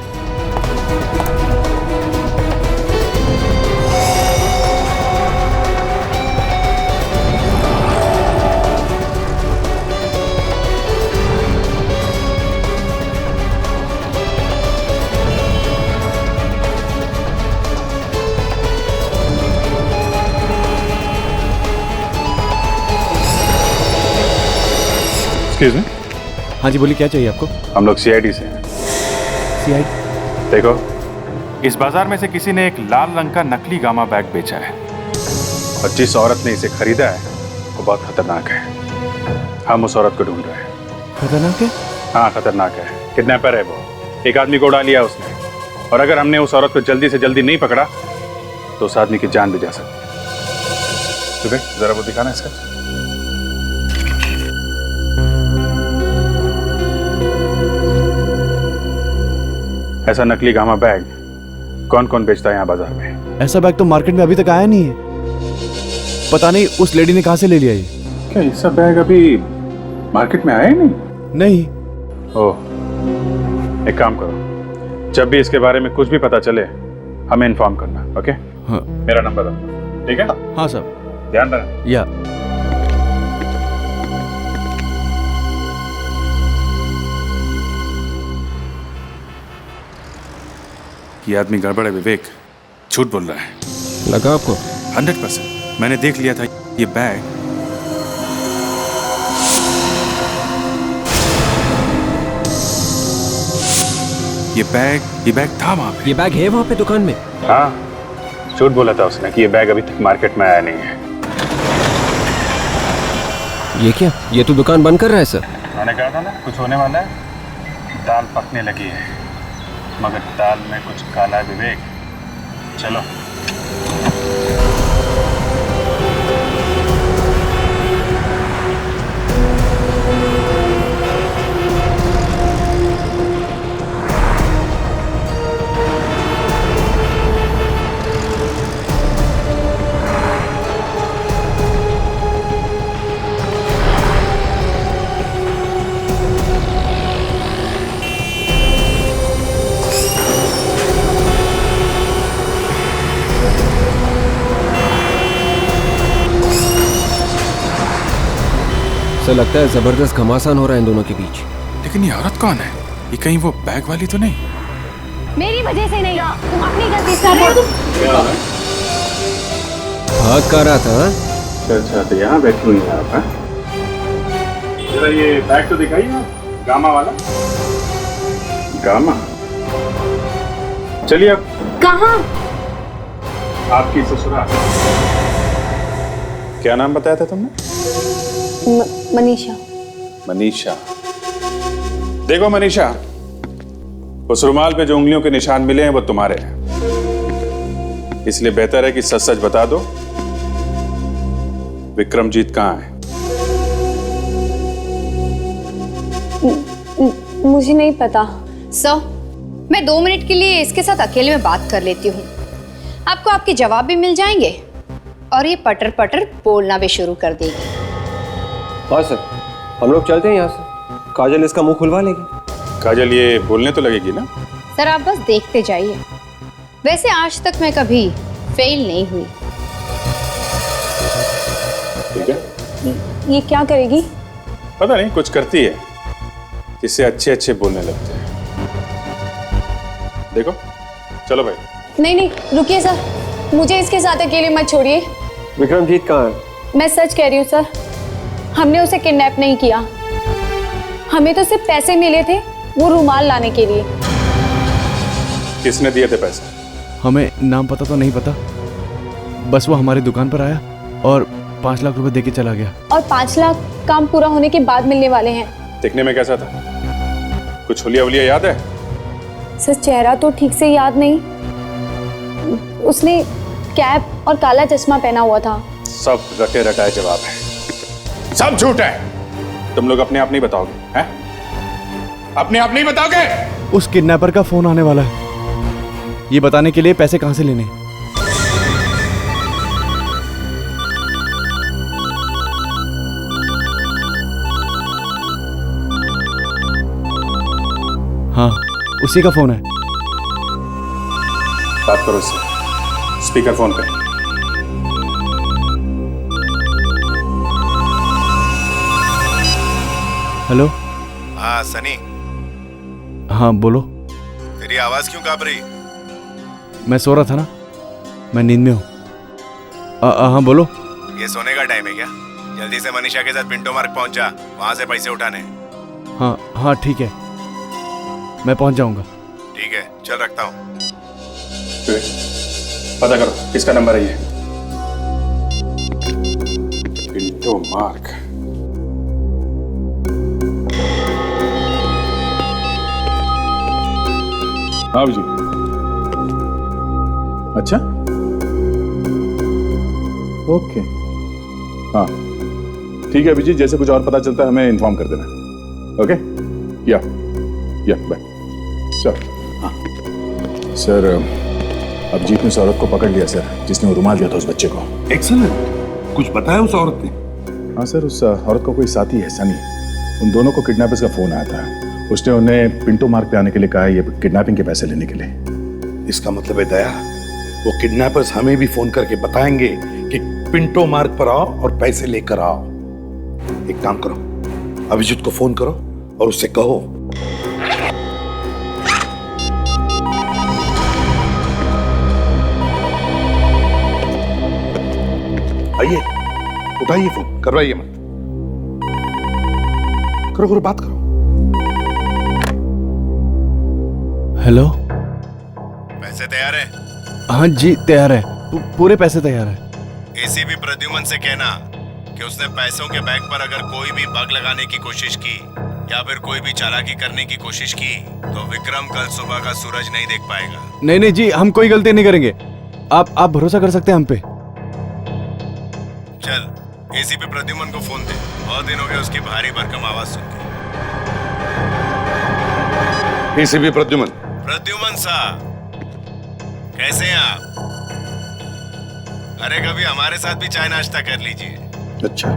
Excuse me. हाँ जी बोलिए, क्या चाहिए आपको? हम लोग सीआईडी से हैं। सीआईडी? देखो, इस बाजार में से किसी ने एक लाल रंग का नकली गामा बैग बेचा है और जिस औरत ने इसे खरीदा है वो बहुत खतरनाक है। हम उस औरत को ढूंढ रहे हैं। खतरनाक है? हाँ, खतरनाक है। किडनैपर है वो। एक आदमी को उड़ा लिया उसने, और अगर हमने उस औरत को जल्दी से जल्दी नहीं पकड़ा तो उस आदमी की जान भी जा सकती है। ठीक है, जरा वो दिखाना इसका। ऐसा नकली गामा बैग कौन कौन बेचता है यहाँ बाजार में? ऐसा बैग तो मार्केट में अभी तक आया नहीं है। पता नहीं उस लेडी ने कहाँ से ले लिया ये। क्या ऐसा बैग अभी मार्केट में आया ही नहीं? नहीं। ओह, एक काम करो, जब भी इसके बारे में कुछ भी पता चले हमें इन्फॉर्म करना। ओके? हाँ। मेरा नंबर है, ठीक है? हाँ सर। ध्यान रखना। या ये आदमी गड़बड़ है विवेक, झूठ बोल रहा है। लगा आपको? 100%। मैंने देख लिया था ये बैग। ये बैग था वहां पे। ये बैग है वहां पे दुकान में? हाँ, झूठ बोला था उसने कि ये बैग अभी तक मार्केट में आया नहीं है। ये क्या? ये तो दुकान बंद कर रहा है सर। मैंने कहा था ना कुछ होने वाला है। दाल पकने लगी है, मगर दाल में कुछ काला है विवेक। चलो। सर, लगता है जबरदस्त घमासान हो रहा है इन दोनों के बीच। लेकिन ये औरत कौन है? ये कहीं वो बैग वाली तो नहीं? मेरी वजह से नहीं, तुम अपनी गलती कर रहे हो। भाग कर रहा था। अच्छा, तो यहाँ बैठी हुई है आप? जरा ये बैग तो दिखाइए आप, गामा वाला। गामा? चलिए अब। कहाँ? आपकी ससुराल। क्या नाम बताया था तुमने? मनीषा। मनीषा। देखो मनीषा, उस रुमाल पे जो उंगलियों के निशान मिले हैं वो तुम्हारे हैं, इसलिए बेहतर है कि सच सच बता दो, विक्रमजीत कहाँ है? मुझे नहीं पता सर। मैं 2 मिनट के लिए इसके साथ अकेले में बात कर लेती हूँ। आपको आपके जवाब भी मिल जाएंगे और ये पटर पटर बोलना भी शुरू कर देगी। हाँ सर, हम लोग चलते हैं यहाँ से। काजल इसका मुंह खुलवा लेगी। काजल ये बोलने तो लगेगी ना? सर आप बस देखते जाइए। वैसे आज तक मैं कभी फेल नहीं हुई। ठीक है। ये क्या करेगी? पता नहीं, कुछ करती है जिससे अच्छे अच्छे बोलने लगते हैं। देखो, चलो भाई। नहीं नहीं रुकिए सर, मुझे इसके साथ अकेले मत छोड़िए। विक्रमजीत कहाँ है? मैं सच कह रही हूँ सर, हमने उसे किडनैप नहीं किया। हमें तो सिर्फ पैसे मिले थे वो रुमाल लाने के लिए। किसने दिए थे पैसे? हमें नाम पता तो नहीं पता, बस वो हमारी दुकान पर आया और 5 लाख रुपए देके चला गया। और 5 लाख काम पूरा होने के बाद मिलने वाले हैं। दिखने में कैसा था? कुछ हुलिया हुलिया याद है? सर चेहरा तो ठीक से याद नहीं, उसने कैप और काला चश्मा पहना हुआ था। सब रटे रटाए जवाब है, सब झूठ है। तुम लोग अपने आप नहीं बताओगे हैं? अपने आप नहीं बताओगे? उस किडनैपर का फोन आने वाला है, ये बताने के लिए पैसे कहां से लेने। हाँ, उसी का फोन है। बात करो उससे, स्पीकर फोन पे। हेलो। हाँ सनी। हाँ बोलो। तेरी आवाज क्यों कांप रही? मैं सो रहा था ना, मैं नींद में हूँ। हाँ बोलो। ये सोने का टाइम है क्या? जल्दी से मनीषा के साथ पिंटो मार्ग पहुंच जा, वहां से पैसे उठाने। हाँ ठीक है, मैं पहुंच जाऊंगा। ठीक है, चल रखता हूँ। पता करो किसका नंबर है ये। पिंटो मार्ग। हाँ जी। अच्छा, ओके, हाँ ठीक है अभिजीत, जैसे कुछ और पता चलता है हमें इन्फॉर्म कर देना। ओके, या बाय। सर हाँ सर, अभिजीत ने उस औरत को पकड़ लिया सर, जिसने वो रुमाल दिया था उस बच्चे को। एक्सीलेंट, कुछ बताया उस औरत ने? हाँ सर, उस औरत का कोई साथी है सनी, उन दोनों को किडनैपर्स का फोन आया था। उसने उन्हें पिंटो मार्ग पे आने के लिए कहा है, ये किडनैपिंग के पैसे लेने के लिए। इसका मतलब है दया, वो किडनैपर्स हमें भी फोन करके बताएंगे कि पिंटो मार्ग पर आओ और पैसे लेकर आओ। एक काम करो, अभिजीत को फोन करो और उससे कहो आइए, उठाइए फोन, करवाइए मत। करो बात करो। हेलो। पैसे तैयार है? हाँ जी तैयार है, पूरे पैसे तैयार है। एसीपी प्रद्युमन से कहना कि उसने पैसों के बैग पर अगर कोई भी बग लगाने की कोशिश की या फिर कोई भी चालाकी करने की कोशिश की तो विक्रम कल सुबह का सूरज नहीं देख पाएगा। नहीं जी, हम कोई गलती नहीं करेंगे, आप भरोसा कर सकते हैं हम पे। चल एसीपी प्रद्युमन को फोन दे, बहुत दिन हो गए उसकी भारी भरकम आवाज सुन के। एसीपी प्रद्युमन साहब, कैसे हैं आप? अरे कभी हमारे साथ भी चाय नाश्ता कर लीजिए। अच्छा,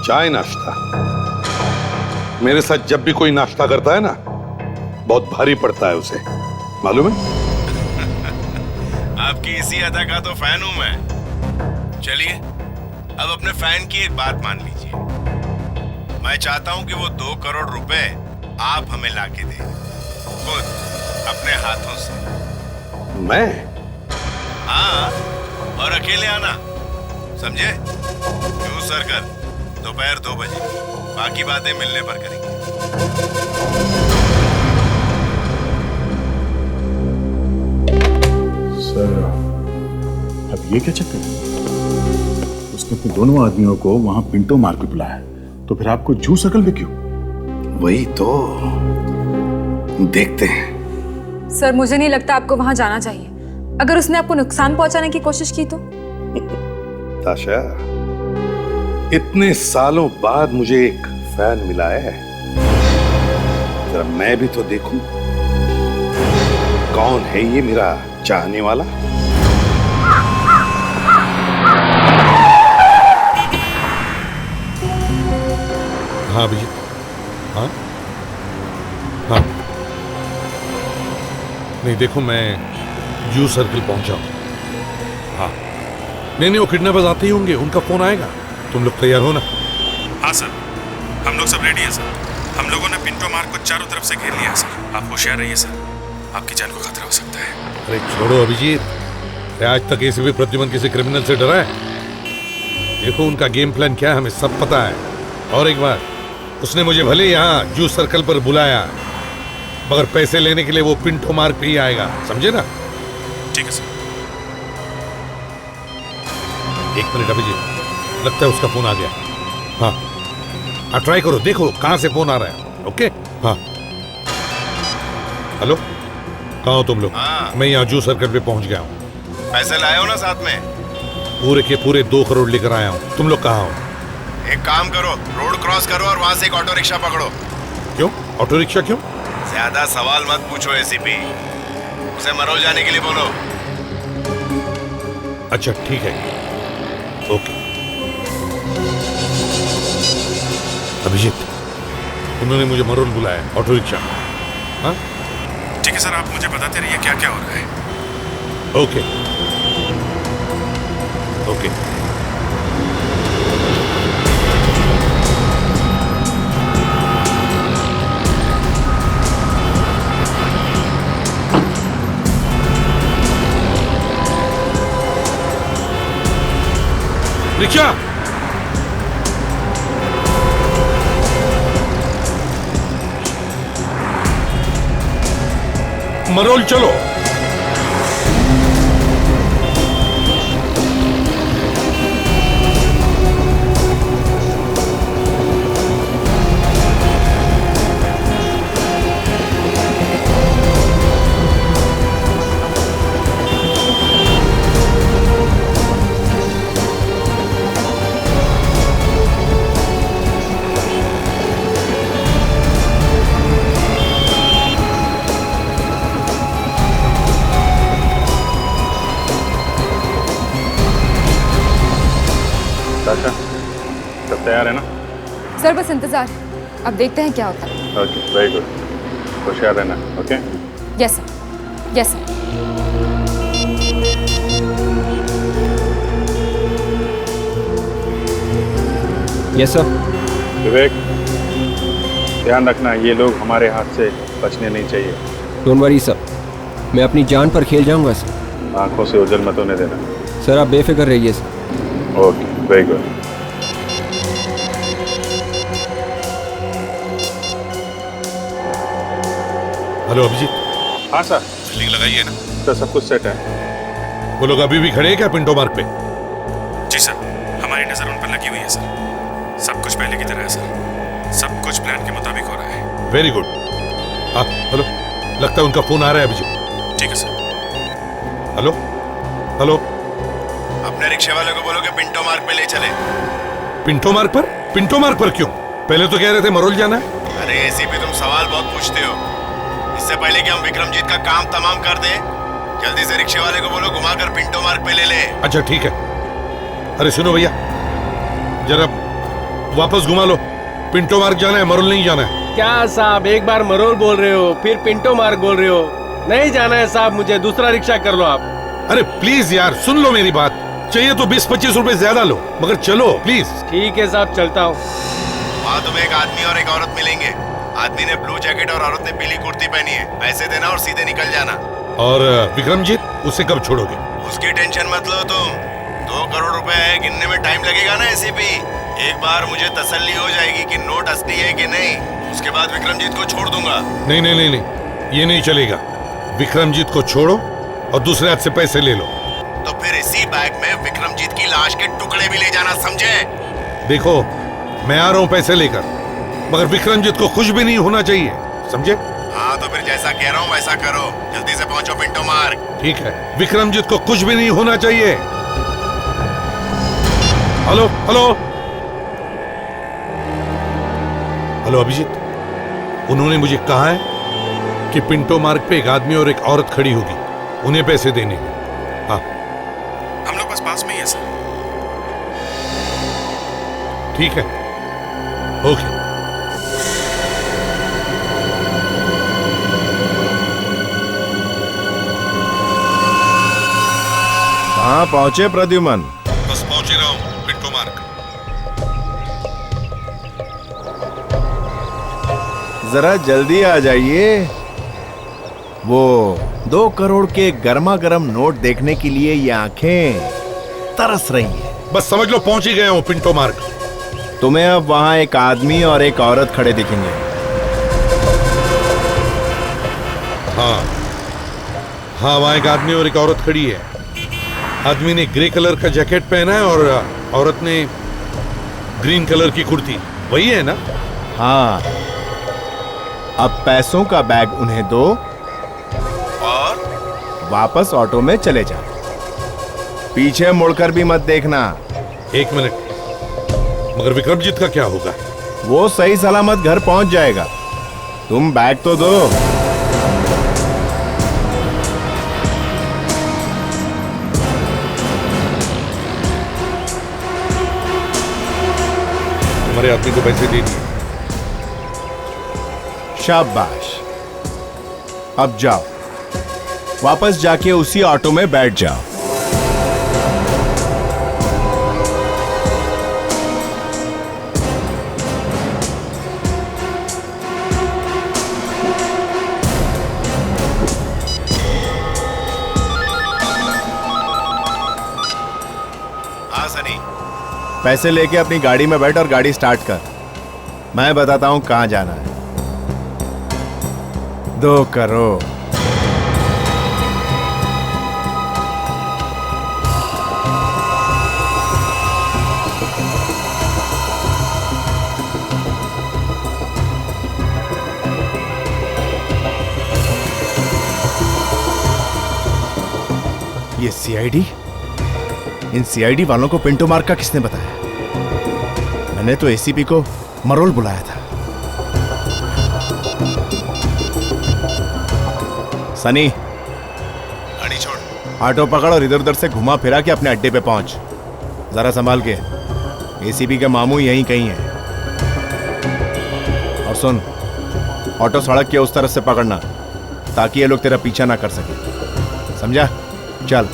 चाय नाश्ता? मेरे साथ जब भी कोई नाश्ता करता है ना, बहुत भारी पड़ता है उसे, मालूम है? आपकी इसी अदा का तो फैन हूं मैं। चलिए अब अपने फैन की एक बात मान लीजिए, मैं चाहता हूं कि वो 2 करोड़ रुपए आप हमें लाके दें, खुद अपने हाथों से। मैं? हाँ, और अकेले आना, समझे? क्यों सर्कल, दोपहर 2 बजे, बाकी बातें मिलने पर करेंगे। सर अब ये क्या चक्कर है? उसने अपने दोनों आदमियों को वहां पिंटो मार्ग पे बुलाया, तो फिर आपको जू सर्कल में क्यों? वही तो देखते हैं। सर मुझे नहीं लगता आपको वहां जाना चाहिए। अगर उसने आपको नुकसान पहुंचाने की कोशिश की तो? ताशा, इतने सालों बाद मुझे एक फैन मिला है, जरा मैं भी तो देखूं कौन है ये मेरा चाहने वाला। हाँ भैया, हाँ हाँ, नहीं देखो मैं यू सर्कल पहुंचा हूं। हाँ नहीं वो किडनैपर्स आते ही होंगे, उनका फोन आएगा, तुम लोग तैयार हो ना? हाँ सर, हम लोग सब रेडी हैं सर। हम लोगों ने पिंटो मार्ग को चारों तरफ से घेर लिया है सर। आप होशियार रहिए सर, आपकी जान को खतरा हो सकता है। अरे छोड़ो अभिजीत, आज तक एसीपी प्रद्युमन किसी क्रिमिनल से डरा है? देखो उनका गेम प्लान क्या है हमें सब पता है। और एक बार, उसने मुझे भले यहाँ जूस सर्कल पर बुलाया, मगर पैसे लेने के लिए वो पिंटो मार्ग पे ही आएगा, समझे ना? ठीक है सर। एक मिनट अभिजीत, लगता है उसका फोन आ गया। हाँ ट्राई करो, देखो कहां से फोन आ रहा है। ओके हाँ। हेलो, कहाँ हो तुम लोग? मैं यहाँ जूस सर्कल पे पहुंच गया हूँ। पैसे लाए हो ना साथ में? पूरे के पूरे 2 करोड़ लेकर आया हूँ। तुम लोग कहाँ हो? एक काम करो, रोड क्रॉस करो और वहां से एक ऑटो रिक्शा पकड़ो। क्यों ऑटो रिक्शा क्यों? ज्यादा सवाल मत पूछो एसीपी, उसे मरोल जाने के लिए बोलो। अच्छा ठीक है, ओके। अभिजीत, उन्होंने मुझे मरोल बुलाया, ऑटो रिक्शा। हाँ ठीक है सर, आप मुझे बताते रहिए क्या क्या हो रहा है। Okay okay. रिक्शा, मरोल चलो। साशा, सब तैयार है ना? सर बस इंतजार, अब देखते हैं क्या होता है। Okay, very good. होशियार रहना, okay? Yes sir, yes sir. Yes sir. Vivek, ध्यान रखना, ये लोग हमारे हाथ से बचने नहीं चाहिए। डोंट वरी सर, मैं अपनी जान पर खेल जाऊंगा सर। आंखों से ओझल मत होने देना। सर आप बेफिक्र रहिए sir. Okay, very good. Hello Abhijit. हाँ सर। फीलिंग लगाइए ना? सर सब कुछ सेट है। वो लोग अभी भी खड़े हैं क्या पिंटो मार्ग पे? जी सर, हमारी नजर उन पर लगी हुई है सर। सब कुछ पहले की तरह है सर, सब कुछ प्लान के मुताबिक हो रहा है। Very good. हाँ हेलो, लगता है उनका फोन आ रहा है अभिजीत। ठीक है सर। हेलो हेलो, अपने रिक्शे वाले को बोलो कि पिंटो मार्ग पे ले चले। पिंटो मार्ग पर? पिंटो मार्ग पर क्यों? पहले तो कह रहे थे मरोल जाना है। अरे एसीपी, तुम सवाल बहुत पूछते हो। इससे पहले कि हम विक्रमजीत का काम तमाम कर दें, जल्दी से रिक्शे वाले को बोलो घुमाकर पिंटो मार्ग पे ले ले। अच्छा ठीक है। अरे सुनो भैया, जरा वापस घुमा लो। पिंटो मार्ग जाना है, मरोल नहीं जाना है। क्या साहब, एक बार मरोल बोल रहे हो, फिर पिंटो मार्ग बोल रहे हो। नहीं जाना है साहब, मुझे दूसरा रिक्शा कर लो आप। अरे प्लीज यार, सुन लो मेरी बात। चाहिए तो 20-25 रुपए ज्यादा लो, मगर चलो प्लीज। ठीक है साहब, चलता हूँ। वहाँ तुम्हें एक आदमी और एक औरत मिलेंगे। आदमी ने ब्लू जैकेट और औरत ने पीली कुर्ती पहनी है। पैसे देना और सीधे निकल जाना। और विक्रमजीत, उसे कब छोड़ोगे? उसकी टेंशन मत लो तुम। 2 करोड़ रुपए है, गिनने में टाइम लगेगा ना एसीपी। एक बार मुझे तसल्ली हो जाएगी कि नोट असली है कि नहीं, उसके बाद विक्रमजीत को छोड़ दूंगा। नहीं नहीं नहीं नहीं, ये नहीं चलेगा। विक्रमजीत को छोड़ो और दूसरे हाथ से पैसे ले लो। तो फिर इसी बैग में विक्रमजीत की लाश के टुकड़े भी ले जाना, समझे? देखो, मैं आ रहा हूँ पैसे लेकर, मगर विक्रमजीत को कुछ भी नहीं होना चाहिए, समझे? हाँ तो फिर जैसा कह रहा हूँ वैसा करो। जल्दी से पहुंचो पिंटो मार्ग। ठीक है, विक्रमजीत को कुछ भी नहीं होना चाहिए। हेलो हेलो हेलो अभिजीत, उन्होंने मुझे कहा है कि पिंटो मार्ग पे एक आदमी और एक औरत खड़ी होगी, उन्हें पैसे देने हैं। हाँ हम लोग बस पास में ही है सर। ठीक है, ओके। कहाँ पहुंचे प्रद्युमन? बस पहुंच ही रहा हूं पिंटो मार्ग। जरा जल्दी आ जाइए। वो 2 करोड़ के गर्मा गर्म नोट देखने के लिए ये आंखें तरस रही हैं। बस समझ लो पहुंच ही गए हो पिंटो मार्ग। तुम्हें अब वहां एक आदमी और एक औरत खड़े दिखेंगे। हाँ हाँ, वहां एक आदमी और एक औरत खड़ी है। आदमी ने ग्रे कलर का जैकेट पहना है और औरत ने ग्रीन कलर की कुर्ती। वही है ना? हाँ, अब पैसों का बैग उन्हें दो और वापस ऑटो में चले जाओ। पीछे मुड़कर भी मत देखना। 1 मिनट, मगर विक्रमजीत का क्या होगा? वो सही सलामत घर पहुंच जाएगा। तुम बैग तो दो। हमारे आदमी को पैसे दे दिए। शाबाश, अब जाओ, वापस जाके उसी ऑटो में बैठ जाओ। हाँ सनी, पैसे लेके अपनी गाड़ी में बैठ और गाड़ी स्टार्ट कर। मैं बताता हूं कहां जाना है। 2 करोड़। ये सीआईडी? इन सीआईडी वालों को पिंटो मार्ग का किसने बताया? मैंने तो एसीपी को मरोल बुलाया था। सनी, गाड़ी छोड़। ऑटो पकड़ और इधर उधर से घुमा फिरा के अपने अड्डे पे पहुंच। जरा संभाल के, एसीपी के मामू यहीं कहीं है। और सुन, ऑटो सड़क के उस तरफ से पकड़ना ताकि ये लोग तेरा पीछा ना कर सके। समझा? चल।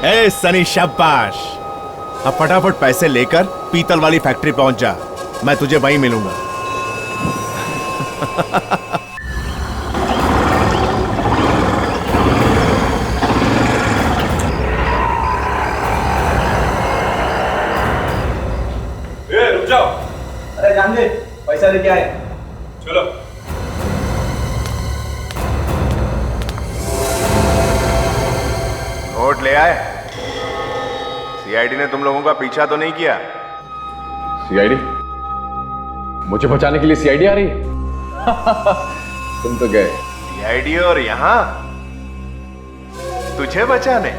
ए सनी, शाबाश। अब फटाफट पैसे लेकर पीतल वाली फैक्ट्री पहुंच जा। मैं तुझे वहीं मिलूंगा। रुक जाओ। अरे जान दे, पैसा लेके आए। चलो। नोट ले आए? सीआईडी ने तुम लोगों का पीछा तो नहीं किया? सीआईडी? मुझे बचाने के लिए सीआईडी आ रही है? तुम तो गए। सीआईडी और यहां तुझे बचाने?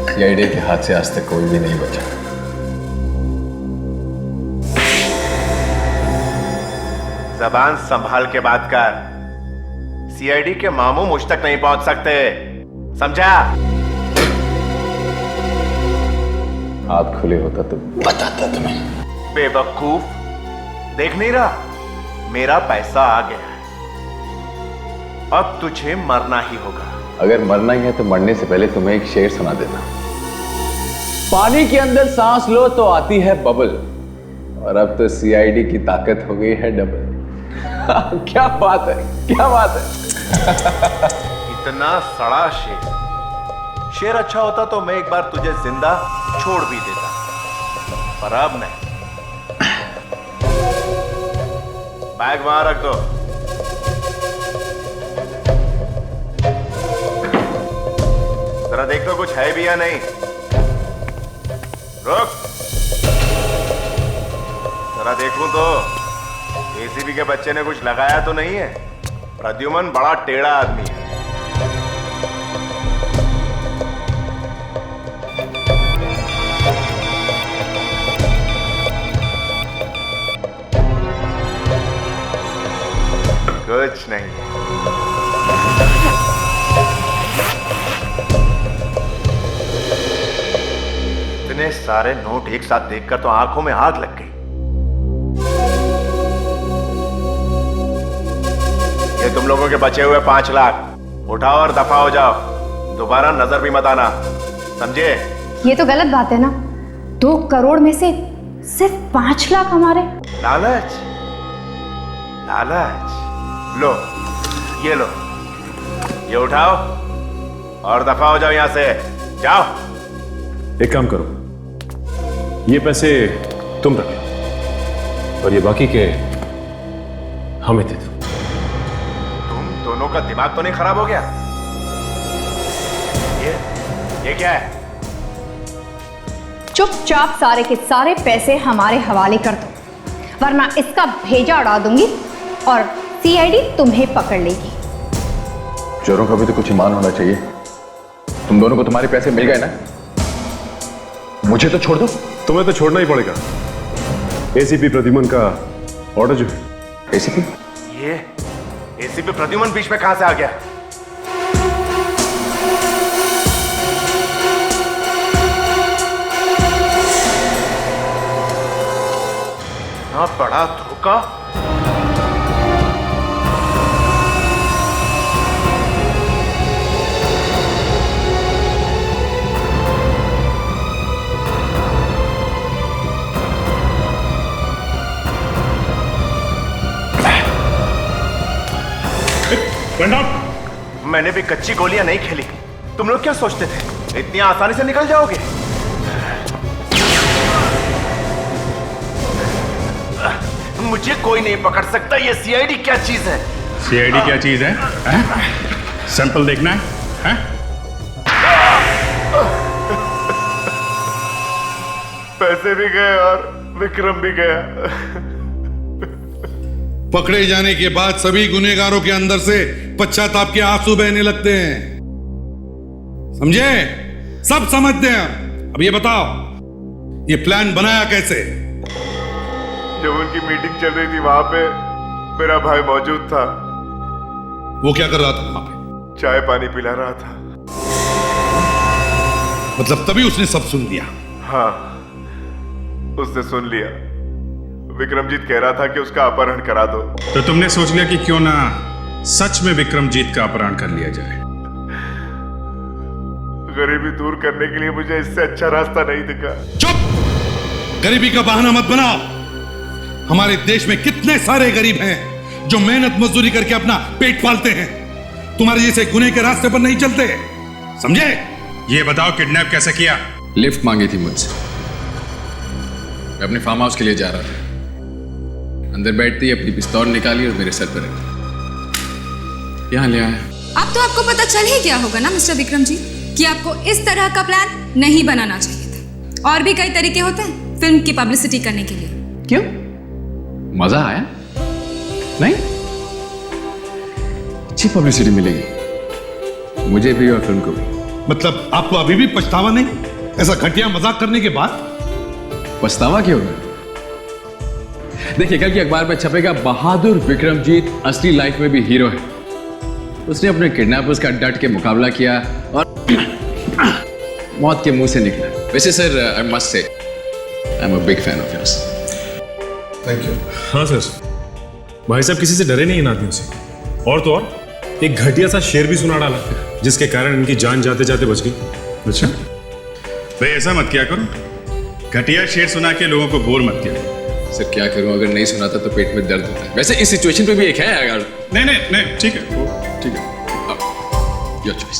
सीआईडी के हाथ से आज तक कोई भी नहीं बचा। जबान संभाल के बात कर। सीआईडी के मामू मुझ तक नहीं पहुंच सकते, समझा? हाथ खुले होता तो बताता तुम्हें। बेवकूफ, देख नहीं रहा? मेरा पैसा आ गया है। अब तुझे मरना ही होगा। अगर मरना ही है तो मरने से पहले तुम्हें एक शेर सुना देता। पानी के अंदर सांस लो तो आती है बबल, और अब तो सीआईडी की ताकत हो गई है डबल। क्या बात है, क्या बात है। इतना सड़ा शेर। शेर अच्छा होता तो मैं एक बार तुझे जिंदा छोड़ भी देता, पर अब नहीं। बैग वहां रख दो। जरा देख लो कुछ है भी या नहीं। रुक, जरा देखूं तो एसीपी के बच्चे ने कुछ लगाया तो नहीं है? प्रद्युमन बड़ा टेढ़ा आदमी है। कुछ नहीं। इतने सारे नोट एक साथ देखकर तो आंखों में आग लग गई। ये तुम लोगों के बचे हुए 5 लाख, उठाओ और दफा हो जाओ, दोबारा नजर भी मत आना, समझे? ये तो गलत बात है ना, 2 करोड़ में से सिर्फ 5 लाख हमारे। लालच, लालच। लो, ये उठाओ और दफा हो जाओ यहां से, जाओ। एक काम करो, ये पैसे तुम रख लो और ये बाकी के हमें दे दो। तुम दोनों का दिमाग तो नहीं खराब हो गया? ये क्या है? चुपचाप सारे के सारे पैसे हमारे हवाले कर दो, वरना इसका भेजा उड़ा दूंगी और सीआईडी तुम्हें पकड़ लेगी। चोरों का भी तो कुछ ईमान होना चाहिए। तुम दोनों को तुम्हारे पैसे मिल गए ना, मुझे तो छोड़ दो। तुम्हें तो छोड़ना ही पड़ेगा। एसीपी प्रद्युमन का ऑर्डर जो है। एसीपी? ये एसीपी प्रद्युमन बीच में कहां से आ गया? ना बड़ा धोखा। मैंने भी कच्ची गोलियां नहीं खेली। तुम लोग क्या सोचते थे इतनी आसानी से निकल जाओगे? मुझे कोई नहीं पकड़ सकता। ये सीआईडी क्या चीज है? सीआईडी क्या चीज है? सैंपल देखना है? पैसे भी गए और विक्रम भी गया। पकड़े जाने के बाद सभी गुनहगारों के अंदर से पश्चाताप के आंसू बहने लगते हैं, समझे? सब समझते हैं। अब ये बताओ, ये प्लान बनाया कैसे? जब उनकी मीटिंग चल रही थी वहां पे मेरा भाई मौजूद था। वो क्या कर रहा था वहां पे? चाय पानी पिला रहा था। मतलब तभी उसने सब सुन लिया? हाँ, उसने सुन लिया। विक्रमजीत कह रहा था कि उसका अपहरण करा दो। तो तुमने सोच लिया कि क्यों ना सच में विक्रमजीत का अपहरण कर लिया जाए। गरीबी दूर करने के लिए मुझे इससे अच्छा रास्ता नहीं दिखा। चुप! गरीबी का बहाना मत बनाओ। हमारे देश में कितने सारे गरीब हैं जो मेहनत मजदूरी करके अपना पेट पालते हैं। तुम्हारे जैसे गुने के रास्ते पर नहीं चलते, समझे? ये बताओ किडनैप कैसे किया? लिफ्ट मांगी थी मुझसे। मैं अपने फार्म हाउस के लिए जा रहा था। अंदर बैठते ही अपनी पिस्तौल निकाली और मेरे सर पर रख दी। यहाँ ले आया। अब तो आपको पता चल ही गया होगा ना मिस्टर विक्रम जी कि आपको इस तरह का प्लान नहीं बनाना चाहिए था। और भी कई तरीके होते हैं फिल्म की पब्लिसिटी करने के लिए। क्यों? मजा आया? नहीं? अच्छी पब्लिसिटी मिलेगी मुझे भी और फिल्म को भी। मतलब आपको अभी भी पछतावा नहीं? ऐसा घटिया मजाक करने के बाद पछतावा क्यों होगा? देखिए, कल की अखबार में छपेगा बहादुर विक्रमजीत असली लाइफ में भी हीरो है। उसने अपने किडनैपर्स का डट के मुकाबला किया और मौत के मुंह से निकला। वैसे sir, I must say I am a big fan of yours. Thank you. हाँ सर, भाई साहब किसी से डरे नहीं इन आदमियों से। और तो और एक घटिया सा शेर भी सुना डाला जिसके कारण इनकी जान जाते जाते बच गई। अच्छा भाई, ऐसा मत किया करो। घटिया शेर सुना के लोगों को बोर मत किया। सर क्या करूं, अगर नहीं सुनाता तो पेट में दर्द होता है। वैसे इस सिचुएशन पे भी एक है अगर। नहीं, ठीक है, ठीक है, योर चॉइस।